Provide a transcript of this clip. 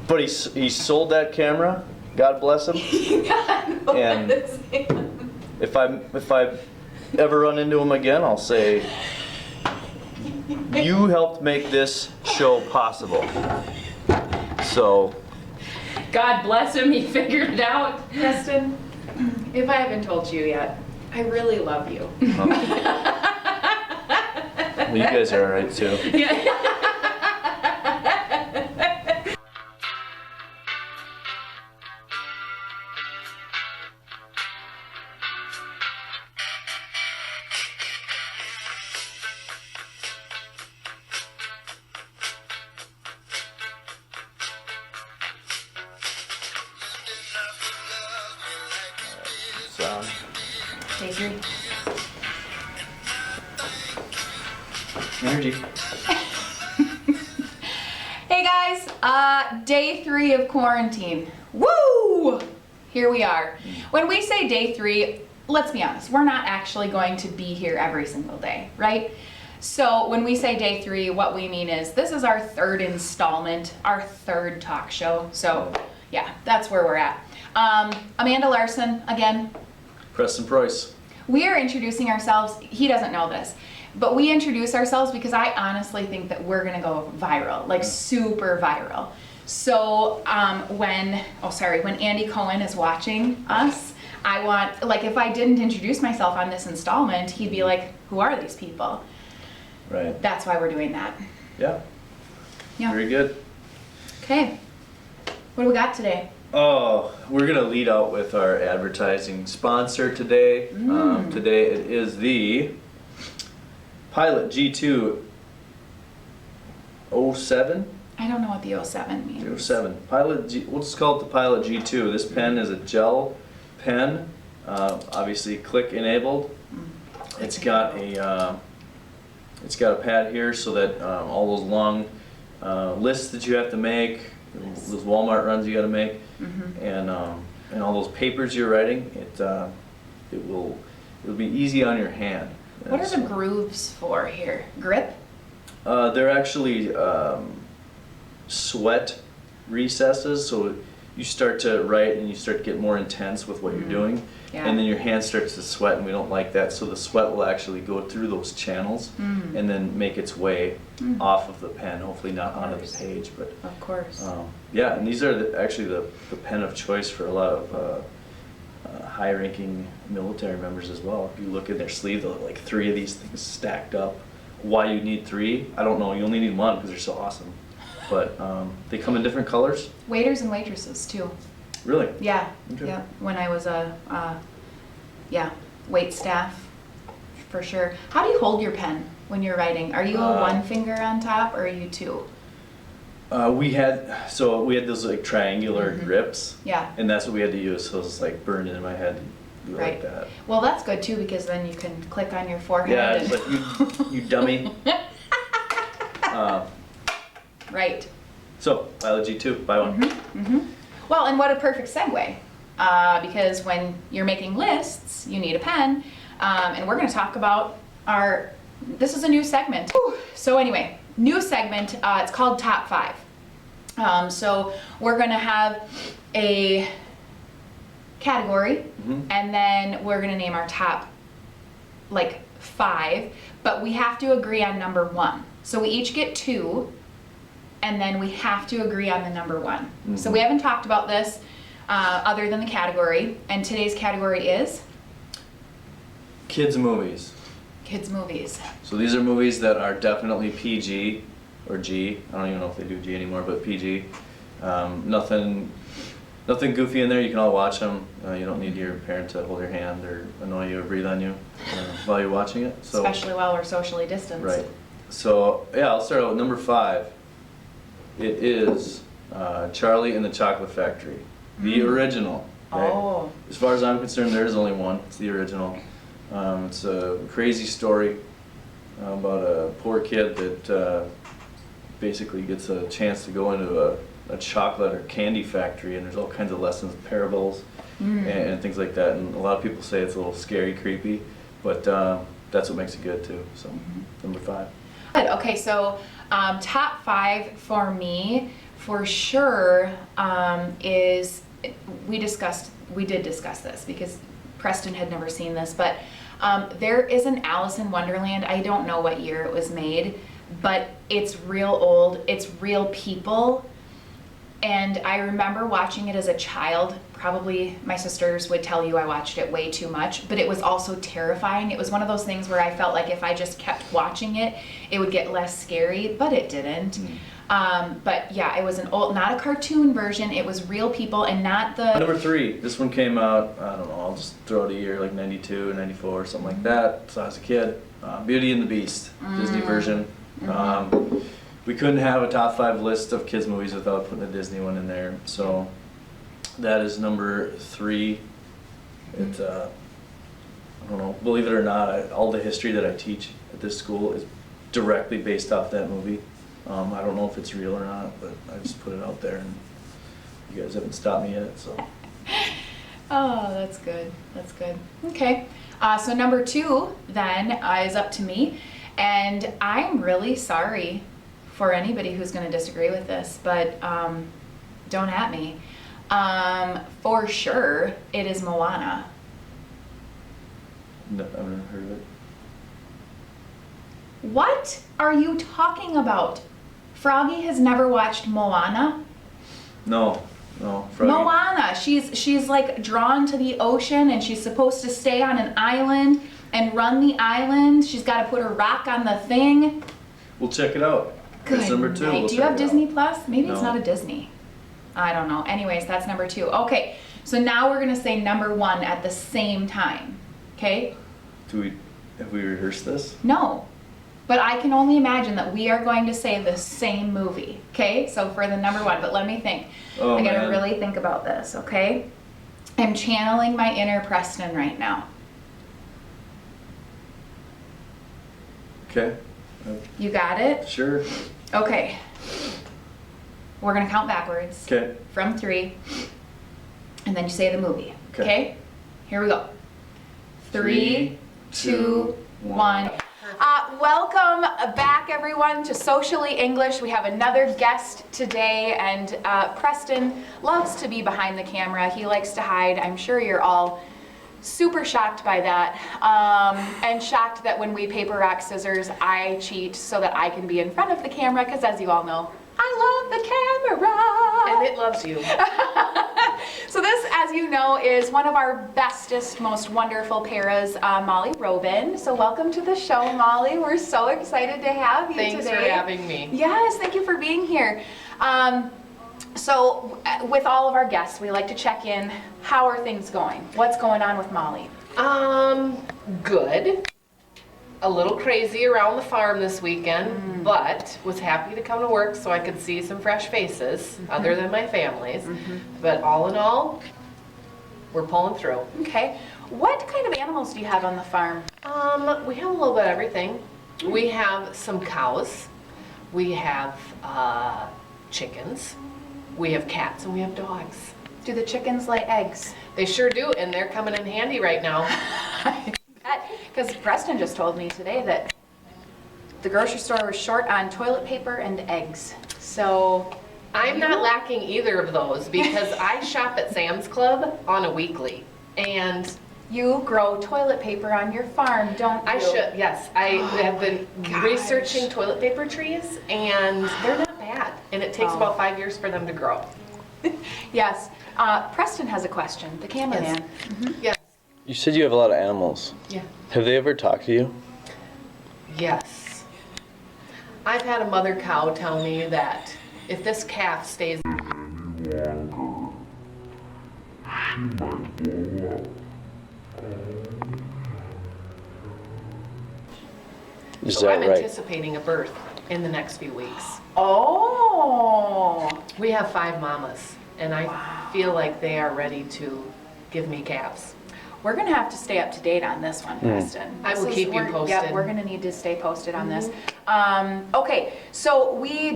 But he sold that camera. God bless him. God And bless him. if I ever run into him again, I'll say, you helped make this show possible. So. God bless him, he figured it out. Preston, if I haven't told you yet, I really love you. Well, you guys are alright too. Day 3. Energy. Hey guys, day 3 of quarantine. Woo! Here we are. When we say day 3, let's be honest, we're not actually going to be here every single day, right? So when we say day 3, what we mean is this is our 3rd installment, our 3rd talk show. So yeah, that's where we're at. Amanda Larson, again. Preston Price. We are introducing ourselves. He doesn't know this, but we introduce ourselves because I honestly think that we're gonna go viral, like super viral. So when Andy Cohen is watching us, I want, like, if I didn't introduce myself on this installment, he'd be like, who are these people? Right. That's why we're doing that. Yeah. Yeah. Very good. Okay. What do we got today? Oh, we're gonna lead out with our advertising sponsor today. Today it is the Pilot G2 07. I don't know what the 07 means. 07. We'll just call it the Pilot G2. This pen is a gel pen, obviously click enabled. It's got a pad here so that all those long lists that you have to make, those Walmart runs you got to make, and all those papers you're writing, it'll be easy on your hand. What are the grooves for here? Grip? They're actually sweat recesses, so you start to write and you start to get more intense with what you're doing, and then your hand starts to sweat, and we don't like that, so the sweat will actually go through those channels and then make its way off of the pen, hopefully not onto the page, but of course. yeah, and these are actually the pen of choice for a lot of high-ranking military members as well. If you look at their sleeve, they'll have like 3 of these things stacked up. Why you need 3? I don't know. You only need 1 because they're so awesome. But they come in different colors. Waiters and waitresses too. Really? Yeah. Okay. Yeah. When I was a wait staff, for sure. How do you hold your pen when you're writing? Are you a 1 finger on top, or are you 2? We had those like triangular grips. Yeah. And that's what we had to use. So it's like burned into my head. Like that. Well, that's good too, because then you can click on your forehead. Yeah, it's like you dummy. Right. So Pilot G2, buy one. Well, and what a perfect segue, because when you're making lists, you need a pen, and we're going to talk about this is a new segment. So anyway, new segment, it's called Top 5. So we're going to have a category, and then we're going to name our top, 5, but we have to agree on number 1. So we each get 2, and then we have to agree on the number 1. So we haven't talked about this other than the category, and today's category is? Kids movies. Kids movies. So these are movies that are definitely PG or G. I don't even know if they do G anymore, but PG. Nothing goofy in there. You can all watch them. You don't need your parent to hold your hand or annoy you or breathe on you while you're watching it. So, especially while we're socially distanced. Right. So yeah, I'll start out with number 5. It is Charlie and the Chocolate Factory, the original. Right? Oh. As far as I'm concerned, there is only one. It's the original. It's a crazy story about a poor kid that basically gets a chance to go into a chocolate or candy factory, and there's all kinds of lessons, parables, and things like that. And a lot of people say it's a little scary, creepy, but that's what makes it good too. So number 5. Good. Okay, so top 5 for me for sure is, we did discuss this because Preston had never seen this, but there is an Alice in Wonderland. I don't know what year it was made, but it's real old. It's real people. And I remember watching it as a child. Probably my sisters would tell you I watched it way too much, but it was also terrifying. It was one of those things where I felt like if I just kept watching it, it would get less scary, but it didn't. But yeah, it was an old, not a cartoon version. It was real people and not the... Number 3, this one came out, I don't know, I'll just throw out a year, like 92, 94, something like that. So I was a kid. Beauty and the Beast, Disney version. We couldn't have a top 5 list of kids movies without putting a Disney one in there. So that is number 3. It, I don't know, believe it or not, all the history that I teach at this school is directly based off that movie. I don't know if it's real or not, but I just put it out there and you guys haven't stopped me yet, so. Oh, that's good. That's good. Okay. So number 2 then is up to me. And I'm really sorry for anybody who's going to disagree with this, but don't at me. For sure, it is Moana. No, I've never heard of it. What are you talking about? Froggy has never watched Moana? No, Froggy. Moana, she's like drawn to the ocean and she's supposed to stay on an island and run the island. She's got to put a rock on the thing. We'll check it out. Good It's number 2. night. We'll Do you check have it out. Disney Plus? Maybe it's No. not a Disney. I don't know. Anyways, that's number 2. Okay, so now we're gonna say number 1 at the same time. Okay? Have we rehearsed this? No. But I can only imagine that we are going to say the same movie. Okay? So for the number 1, but let me think. Oh, I gotta man. really think about this, okay? I'm channeling my inner Preston right now. Okay. You got it? Sure. Okay. We're gonna count backwards. Okay. From 3, and then you say the movie. Okay. Okay? Here we go. 3, 2, 1. Welcome back, everyone, to Socially English. We have another guest today, and Preston loves to be behind the camera. He likes to hide. I'm sure you're all super shocked by that, and shocked that when we paper, rock, scissors, I cheat so that I can be in front of the camera, because as you all know, I love the camera. And it loves you. So this, as you know, is one of our bestest, most wonderful paras, Molly Robin. So welcome to the show, Molly. We're so excited to have you Thanks today. for having me. Yes, thank you for being here. So with all of our guests, we like to check in. How are things going? What's going on with Molly? Good. A little crazy around the farm this weekend, but was happy to come to work so I could see some fresh faces other than my family's. But all in all, we're pulling through. Okay. What kind of animals do you have on the farm? We have a little bit of everything. We have some cows. We have chickens. We have cats and we have dogs. Do the chickens lay eggs? They sure do, and they're coming in handy right now. Because Preston just told me today that the grocery store was short on toilet paper and eggs. So I'm not lacking either of those because I shop at Sam's Club on a weekly. And you grow toilet paper on your farm, don't you? I should, yes, I have been gosh. researching toilet paper trees and they're not bad. And it takes Oh. about 5 years for them to grow. Yes. Preston has a question, the cameraman. Yes. You said you have a lot of animals. Yeah. Have they ever talked to you? Yes. I've had a mother cow tell me that if this calf stays Is so that I'm right? anticipating a birth in the next few weeks. Oh. We have 5 mamas and I feel like they are ready to give me calves. We're going to have to stay up to date on this one, Preston. I will keep you Yeah, posted. we're going to need to stay posted on this. Okay, so we